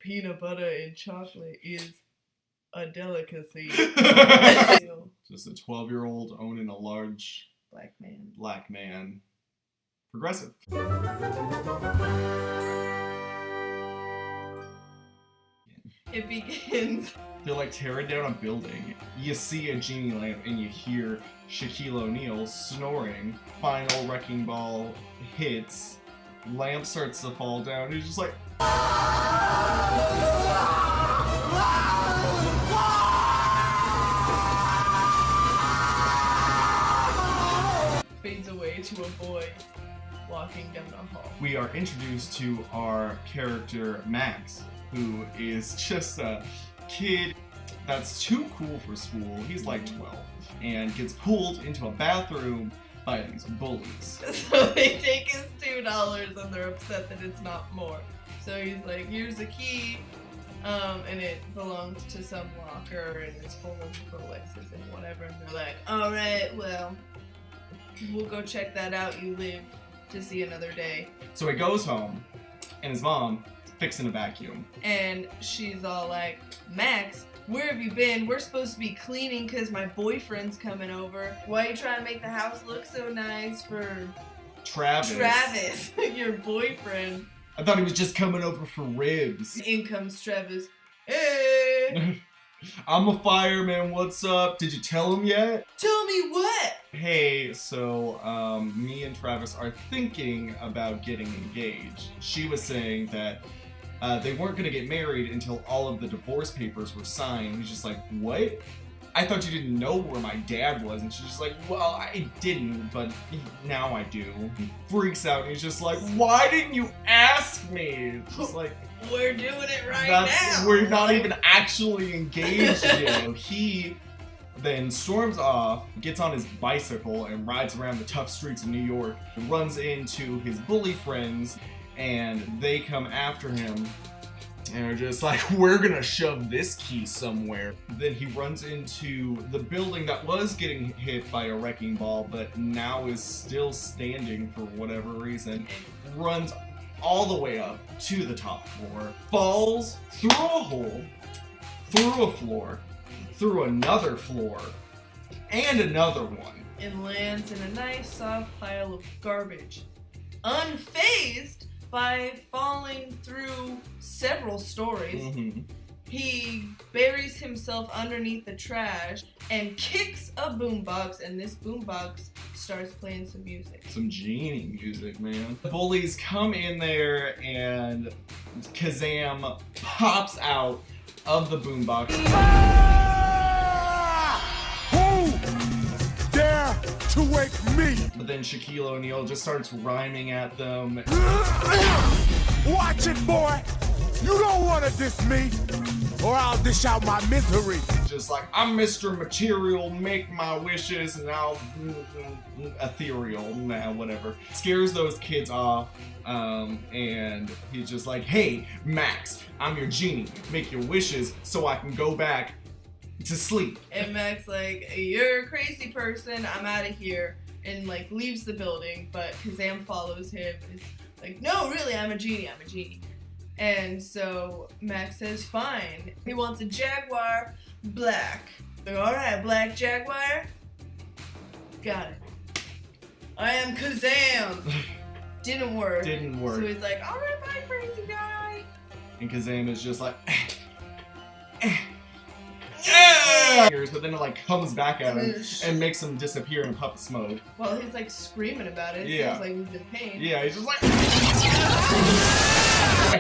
peanut butter and chocolate is a delicacy. Just a 12-year-old owning a large black man. Progressive. It begins. They're like tearing down a building. You see a genie lamp and you hear Shaquille O'Neal snoring. Final wrecking ball hits. Lamp starts to fall down. He's just like. Fades away to a boy walking down a hall. We are introduced to our character Max, who is just a kid that's too cool for school. He's like 12 and gets pulled into a bathroom by these bullies. So they take his $2 and they're upset that it's not more. So he's like, here's a key, and it belongs to some locker and it's full of Rolexes and whatever. And they're like, alright, well, we'll go check that out. You live to see another day. So he goes home and his mom fixing a vacuum. And she's all like, Max, where have you been? We're supposed to be cleaning because my boyfriend's coming over. Why are you trying to make the house look so nice for Travis, your boyfriend? I thought he was just coming over for ribs. In comes Travis. Hey! I'm a fireman, what's up? Did you tell him yet? Tell me what? Hey, so me and Travis are thinking about getting engaged. She was saying that they weren't going to get married until all of the divorce papers were signed. He's just like, what? I thought you didn't know where my dad was. And she's just like, well, I didn't, but now I do. He freaks out and he's just like, why didn't you ask me? It's just like, we're doing it right now. We're not even actually engaged yet. He then storms off, gets on his bicycle and rides around the tough streets of New York, runs into his bully friends, and they come after him and are just like, we're gonna shove this key somewhere. Then he runs into the building that was getting hit by a wrecking ball, but now is still standing for whatever reason. Runs all the way up to the top floor, falls through a hole, through a floor, through another floor, and another one. And lands in a nice soft pile of garbage. Unfazed by falling through several stories, he buries himself underneath the trash and kicks a boombox, and this boombox starts playing some music. Some genie music, man. The bullies come in there and Kazaam pops out of the boombox. Who dare to wake me? But then Shaquille O'Neal just starts rhyming at them. Watch it, boy! You don't want to diss me, or I'll dish out my misery. Just like, I'm Mr. Material, make my wishes, and I'll ethereal, nah, whatever. Scares those kids off, and he's just like, hey, Max, I'm your genie. Make your wishes so I can go back to sleep. And Max like, you're a crazy person, I'm out of here, and like leaves the building, but Kazaam follows him and is like, no, really, I'm a genie. And so Max says, fine. He wants a Jaguar black. Like, alright, black Jaguar. Got it. I am Kazaam. Didn't work. So he's like, alright, bye, crazy guy. And Kazaam is just like, but then it like comes back at him and makes him disappear in a puff of smoke. Well, he's like screaming about it. Yeah. Seems like he's in pain. Yeah, he's just like.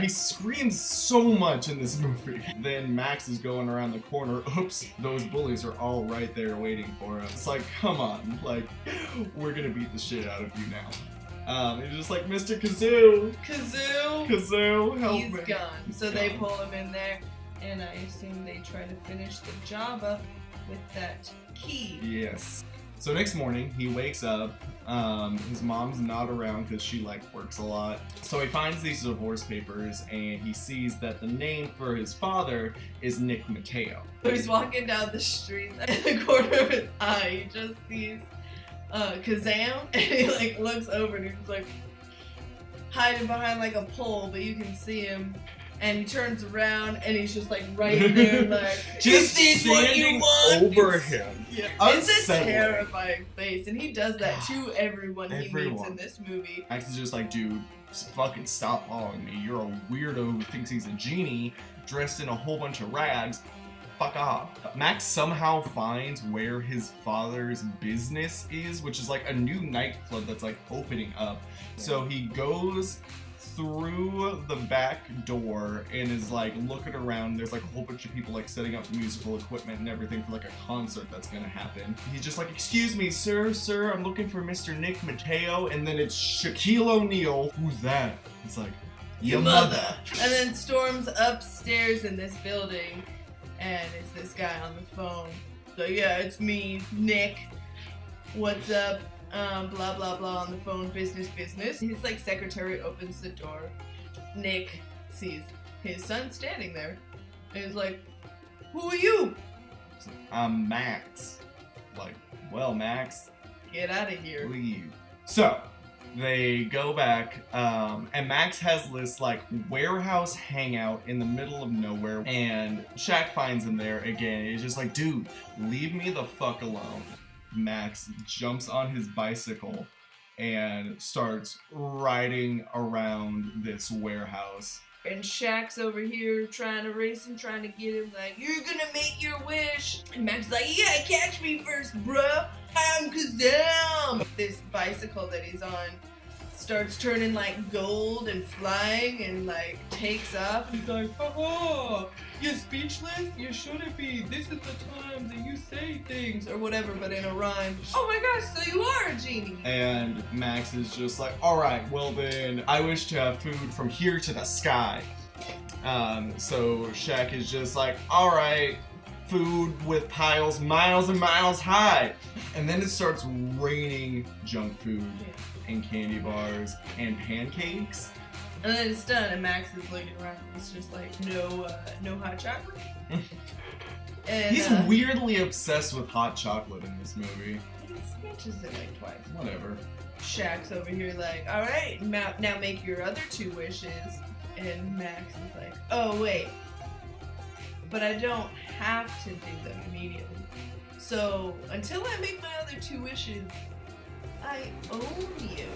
He screams so much in this movie. Then Max is going around the corner. Oops, those bullies are all right there waiting for him. It's like, come on, like, we're gonna beat the shit out of you now. He's just like, Mr. Kazoo, help me. He's gone. So they pull him in there, and I assume they try to finish the job up with that key. Yes. So next morning, he wakes up. His mom's not around because she like works a lot. So he finds these divorce papers and he sees that the name for his father is Nick Mateo. So he's walking down the street, and in the corner of his eye, he just sees Kazaam, and he like looks over and he's like hiding behind like a pole, but you can see him And he turns around and he's just like right there, like, Just is this what you standing want? over him. Yeah. It's a Unsettling. terrifying face, and he does that to everyone he meets Everyone. in this movie. Max is just like, dude, fucking stop following me. You're a weirdo who thinks he's a genie dressed in a whole bunch of rags. Fuck off. Max somehow finds where his father's business is, which is like a new nightclub that's like opening up. So he goes through the back door and is like looking around. There's like a whole bunch of people like setting up musical equipment and everything for like a concert that's gonna happen. He's just like, excuse me, sir, I'm looking for Mr. Nick Mateo. And then it's Shaquille O'Neal. Who's that? It's like, your mother. And then Storm's upstairs in this building, and it's this guy on the phone. So yeah, it's me, Nick. What's up? Blah blah blah on the phone, business. His like secretary opens the door. Nick sees his son standing there. And he's like, who are you? I'm Max. Like, well, Max, Get out of here. leave. So they go back, and Max has this like warehouse hangout in the middle of nowhere, and Shaq finds him there again. He's just like, dude, leave me the fuck alone. Max jumps on his bicycle and starts riding around this warehouse. And Shaq's over here trying to race him, trying to get him, like, you're gonna make your wish. And Max's like, yeah, catch me first, bruh. I'm Kazaam. This bicycle that he's on starts turning like gold and flying and like takes off. He's like, oh, you're speechless? You shouldn't be. This is the time that you say things or whatever, but in a rhyme. Oh my gosh, so you are a genie. And Max is just like, all right, well then, I wish to have food from here to the sky. So Shaq is just like, all right, food with piles miles and miles high. And then it starts raining junk food and candy bars and pancakes. And then it's done, and Max is looking around. It's just like, no hot chocolate. And He's weirdly obsessed with hot chocolate in this movie. he mentions it like twice. Whatever. Shaq's over here like, all right, now make your other 2 wishes. And Max is like, oh wait, but I don't have to do them immediately. So until I make my other 2 wishes, I own you.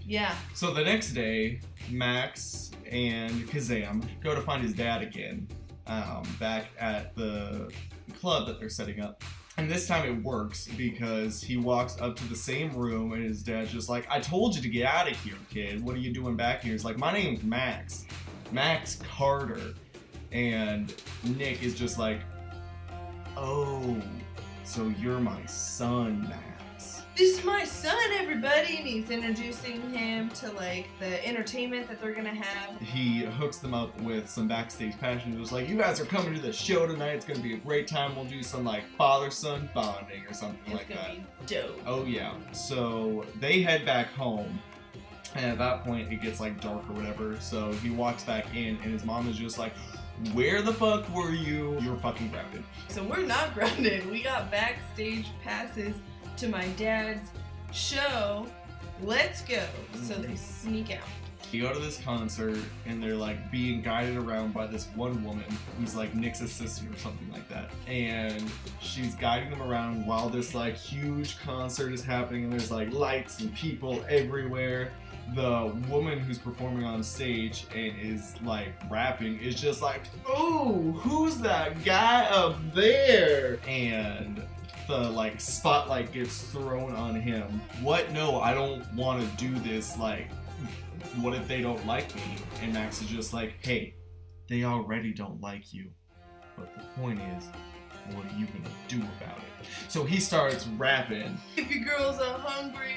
Yeah. So the next day, Max and Kazaam go to find his dad again, back at the club that they're setting up. And this time it works because he walks up to the same room and his dad's just like, I told you to get out of here, kid. What are you doing back here? He's like, my name's Max. Max Carter. And Nick is just like, oh, so you're my son, Max. This is my son, everybody, and he's introducing him to like the entertainment that they're gonna have. He hooks them up with some backstage passion. He was like, you guys are coming to the show tonight. It's gonna be a great time. We'll do some like father-son bonding or something It's like that. gonna be dope. Oh yeah. So they head back home. And at that point it gets like dark or whatever. So he walks back in and his mom is just like, where the fuck were you? You're fucking grounded. So we're not grounded. We got backstage passes to my dad's show. Let's go. So they sneak out. You go to this concert and they're like being guided around by this one woman who's like Nick's assistant or something like that. And she's guiding them around while this like huge concert is happening and there's like lights and people everywhere. The woman who's performing on stage and is like rapping is just like, oh, who's that guy up there? And the like spotlight gets thrown on him. What? No, I don't want to do this. Like, what if they don't like me? And Max is just like, hey, they already don't like you. But the point is, what are you gonna do about it? So he starts rapping. If you girls are hungry,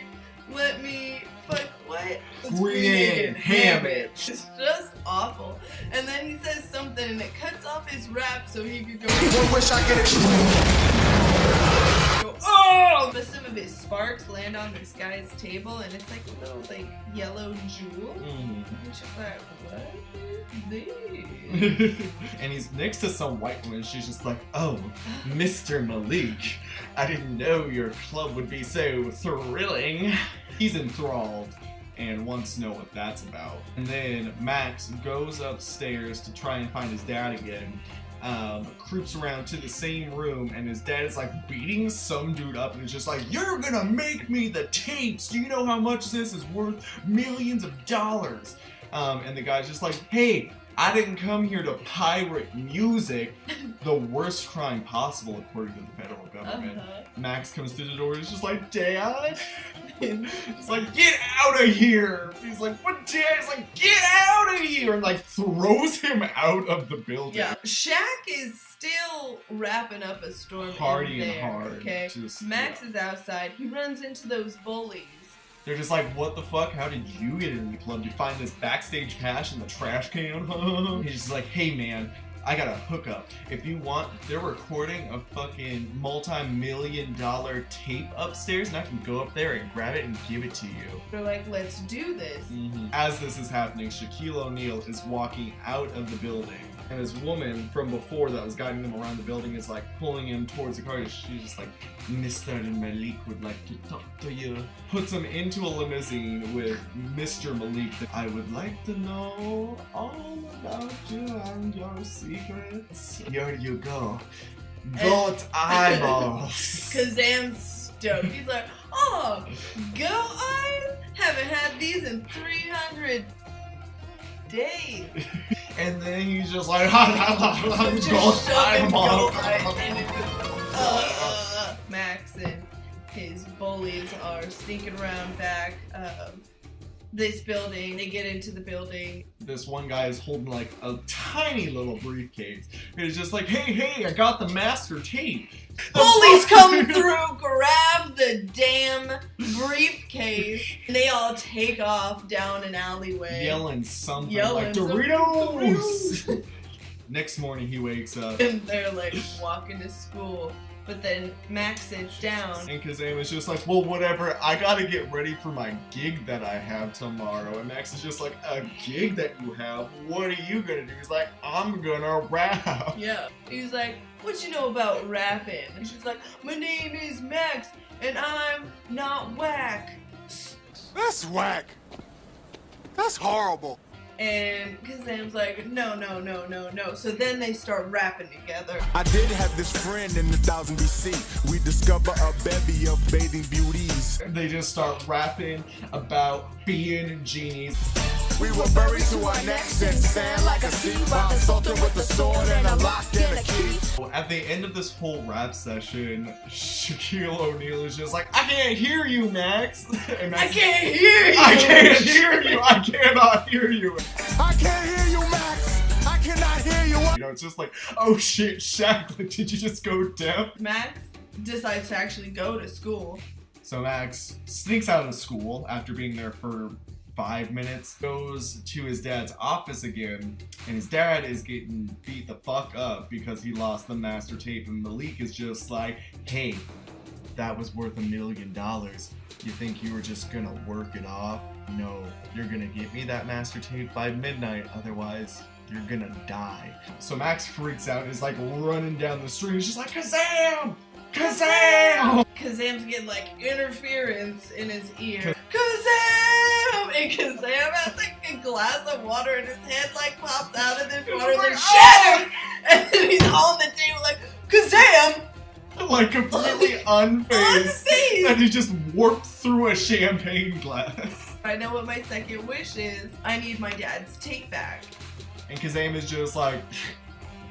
let me fuck what? Create ham it. It's just awful. And then he says something and it cuts off his rap so he could go, Wish I could oh! But some of his sparks land on this guy's table and it's like a little like yellow jewel. It's just like, what is this? And he's next to some white woman. She's just like, oh, Mr. Malik, I didn't know your club would be so thrilling. He's enthralled. and wants to know what that's about. And then Max goes upstairs to try and find his dad again. Creeps around to the same room, and his dad is like beating some dude up, and it's just like, "You're gonna make me the tapes! Do you know how much this is worth? Millions of dollars!" And the guy's just like, "Hey, I didn't come here to pirate music." The worst crime possible according to the federal government. Max comes through the door and is just like, "Dad?" He's like, "Get out of here!" He's like, "What, Dad?" He's like, "Get out of here!" And like throws him out of the building. Yeah, Shaq is still wrapping up a storm Partying in there, hard. okay? Max is outside. He runs into those bullies. They're just like, "What the fuck? How did you get in the club? Did you find this backstage pass in the trash can?" He's just like, "Hey man, I got a hookup. If you want, they're recording a fucking multi-million-dollar tape upstairs, and I can go up there and grab it and give it to you." They're like, "Let's do this." As this is happening, Shaquille O'Neal is walking out of the building. And this woman from before that was guiding them around the building is like pulling him towards the car. She's just like, "Mr. Malik would like to talk to you." Puts him into a limousine with Mr. Malik. "I would like to know all about you and your secrets. Here you go. Goat eyeballs." Kazam's stoked. He's like, "Oh, go eyes? Haven't had these in 300 days." And then he's just like, "Goat eyeballs." Max and his bullies are sneaking around back of this building. They get into the building. This one guy is holding like a tiny little briefcase. He's just like, hey, I got the master tape." Bullies come through, grab the damn briefcase, and they all take off down an alleyway. Yelling something like, "Doritos!" Next morning he wakes up. And they're like walking to school. But then Max sits down. And Kazaam is just like, "Well, whatever, I gotta get ready for my gig that I have tomorrow." And Max is just like, "A gig that you have? What are you gonna do?" He's like, "I'm gonna rap." Yeah. He's like, "What you know about rapping?" And she's like, "My name is Max, and I'm not whack." That's whack. That's horrible. And Kazam's like, no. So then they start rapping together. I did have this friend in 1000 BC. We discover a bevy of bathing beauties. And they just start rapping about being genies. We were buried to our necks in sand like a sea, by consulting with a sword and a lock and a key. At the end of this whole rap session, Shaquille O'Neal is just like, "I can't hear you, Max." And Max, I can't hear you! "I can't hear you! I cannot hear you!" I can't hear you, Max! I cannot hear you! You know, it's just like, "Oh shit, Shaq, like, did you just go deaf?" Max decides to actually go to school. So Max sneaks out of school after being there for 5 minutes, goes to his dad's office again, and his dad is getting beat the fuck up because he lost the master tape, and Malik is just like, "Hey, that was worth $1 million. You think you were just gonna work it off? No, you're gonna get me that master tape by midnight, otherwise you're gonna die." So Max freaks out and is like running down the street. He's just like, "Kazaam! Kazaam!" Kazam's getting like interference in his ear. Kazam! And Kazam has like a glass of water and his head like pops out of this water and then shatters! And then he's on the table like, "Kazam!" Like completely unfazed. And he just warped through a champagne glass. I know what my second wish is. I need my dad's tape back. And Kazaam is just like,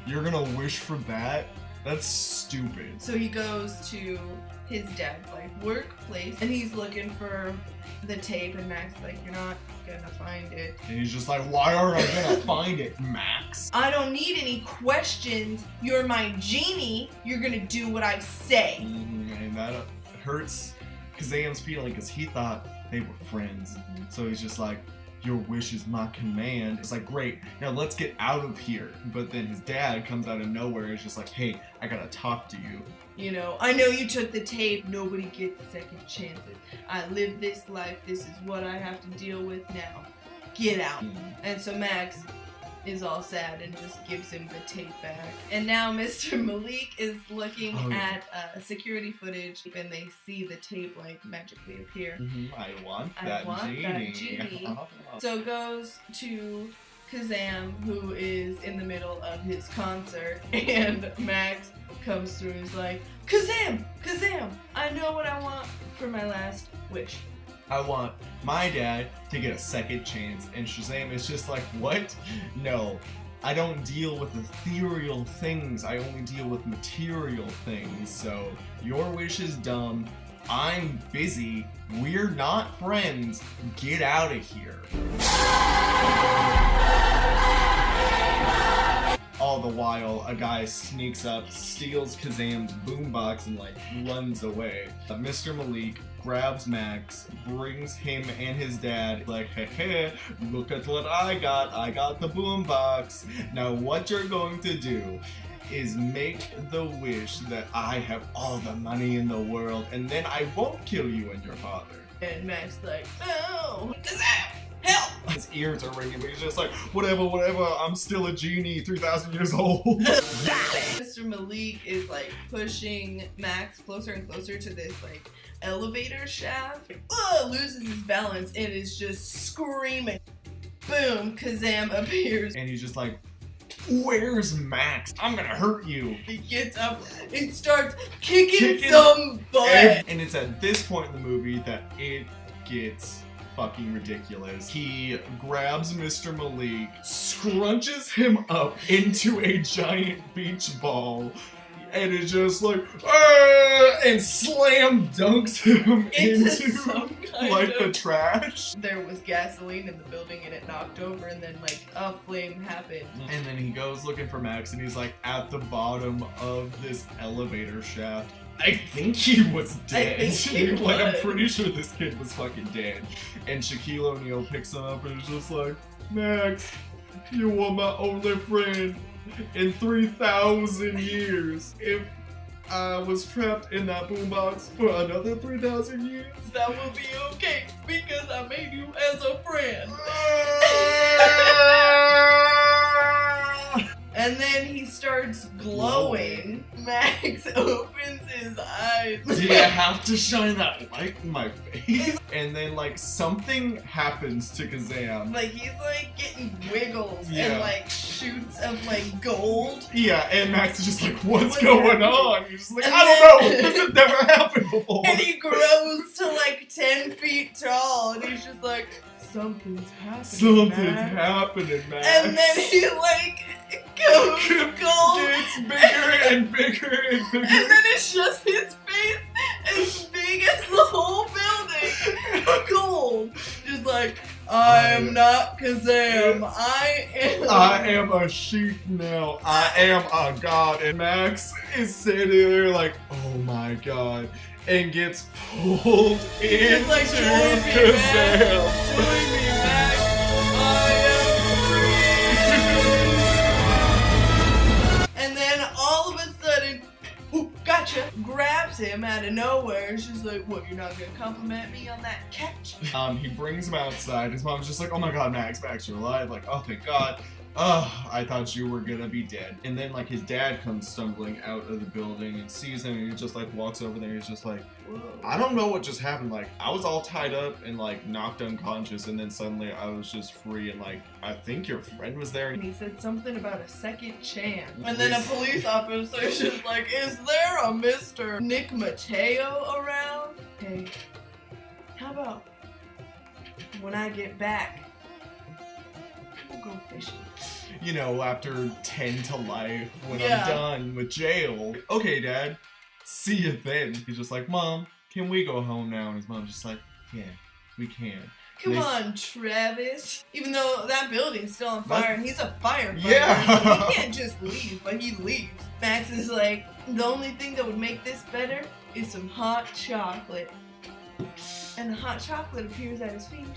"You're gonna wish for that? That's stupid." So he goes to his dad's like workplace and he's looking for the tape, and Max is like, "You're not gonna find it." And he's just like, "Why aren't I gonna find it, Max?" "I don't need any questions. You're my genie. You're gonna do what I say." And that hurts Kazaam's feeling because he thought they were friends. So he's just like, "Your wish is my command." It's like, great, now let's get out of here. But then his dad comes out of nowhere and is just like, "Hey, I gotta talk to you." You know, "I know you took the tape. Nobody gets second chances. I live this life. This is what I have to deal with now. Get out." And so Max is all sad and just gives him the tape back. And now Mr. Malik is looking at security footage and they see the tape like magically appear. I want that genie. So goes to Kazaam, who is in the middle of his concert, and Max comes through and is like, Kazaam! I know what I want for my last wish. I want my dad to get a second chance. And Shazam is just like, what? No, I don't deal with ethereal things. I only deal with material things. So your wish is dumb. I'm busy. We're not friends. Get out of here. All the while, a guy sneaks up, steals Kazaam's boombox, and like runs away. Mr. Malik grabs Max, brings him and his dad, like, hey, look at what I got. I got the boombox. Now what you're going to do is make the wish that I have all the money in the world, and then I won't kill you and your father. And Max like, no, Kazaam! Help! His ears are ringing, but he's just like, whatever, I'm still a genie, 3,000 years old. Mr. Malik is like pushing Max closer and closer to this like elevator shaft. Loses his balance and is just screaming. Boom, Kazaam appears. And he's just like, where's Max? I'm gonna hurt you. He gets up and starts kicking some butt. And it's at this point in the movie that it gets fucking ridiculous. He grabs Mr. Malik, scrunches him up into a giant beach ball, and is just like, and slam dunks him into some kind like of the trash. There was gasoline in the building and it knocked over, and then like a flame happened. And then he goes looking for Max, and he's like at the bottom of this elevator shaft. I think he was dead. I'm pretty sure this kid was fucking dead. And Shaquille O'Neal picks him up and is just like, Max, you were my only friend in 3,000 years. If I was trapped in that boombox for another 3,000 years, that will be okay because I made you as a friend. And then he starts glowing. Max opens his eyes. Do you have to shine that light in my face? And then like something happens to Kazaam. Like he's like getting wiggles and like shoots of like gold. Yeah, and Max is just like, what's going on? He's just like, I don't know. This has never happened before. And he grows to like 10 feet tall, and he's just like, something's happening, Max. And then he like goes gold. Gets bigger and bigger and bigger. And then it's just his face as big as the whole building. Gold. Just like, I am not Kazaam. I am a sheep now. I am a god. And Max is sitting there like, oh my god. And gets pulled into like, Kazaam. Join me, Max. I am free. And then all of a sudden, gotcha, grabs him out of nowhere. And she's like, what, you're not gonna compliment me on that catch? He brings him outside. His mom's just like, oh my god, Max, you're alive. Like, oh, thank god. I thought you were gonna be dead. And then like his dad comes stumbling out of the building and sees him, and he just like walks over there and he's just like, whoa. I don't know what just happened. Like I was all tied up and like knocked unconscious, and then suddenly I was just free, and like I think your friend was there. And he said something about a second chance. And then a police officer is just like, is there a Mr. Nick Mateo around? Hey, how about when I get back, we'll go fishing. You know, after 10 to life, when I'm done with jail. Okay, Dad, see you then. He's just like, Mom, can we go home now? And his mom's just like, yeah, we can. Come on, Travis. Even though that building's still on fire and he's a firefighter, yeah. So he can't just leave, but he leaves. Max is like, the only thing that would make this better is some hot chocolate. And the hot chocolate appears at his feet.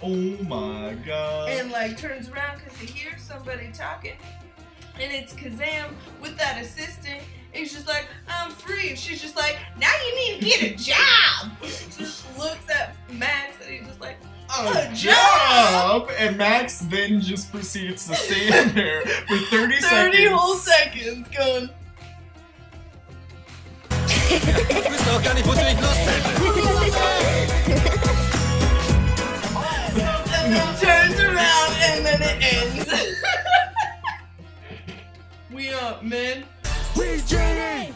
Oh my god. And like turns around because he hears somebody talking. And it's Kazaam with that assistant. He's just like, I'm free. And she's just like, now you need to get a job. Just looks at Max and he's just like, a job! And Max then just proceeds to stand there for 30 seconds. 30 whole seconds going. Questo kann ich nicht And then turns around and then it ends. We up, men. We Genie!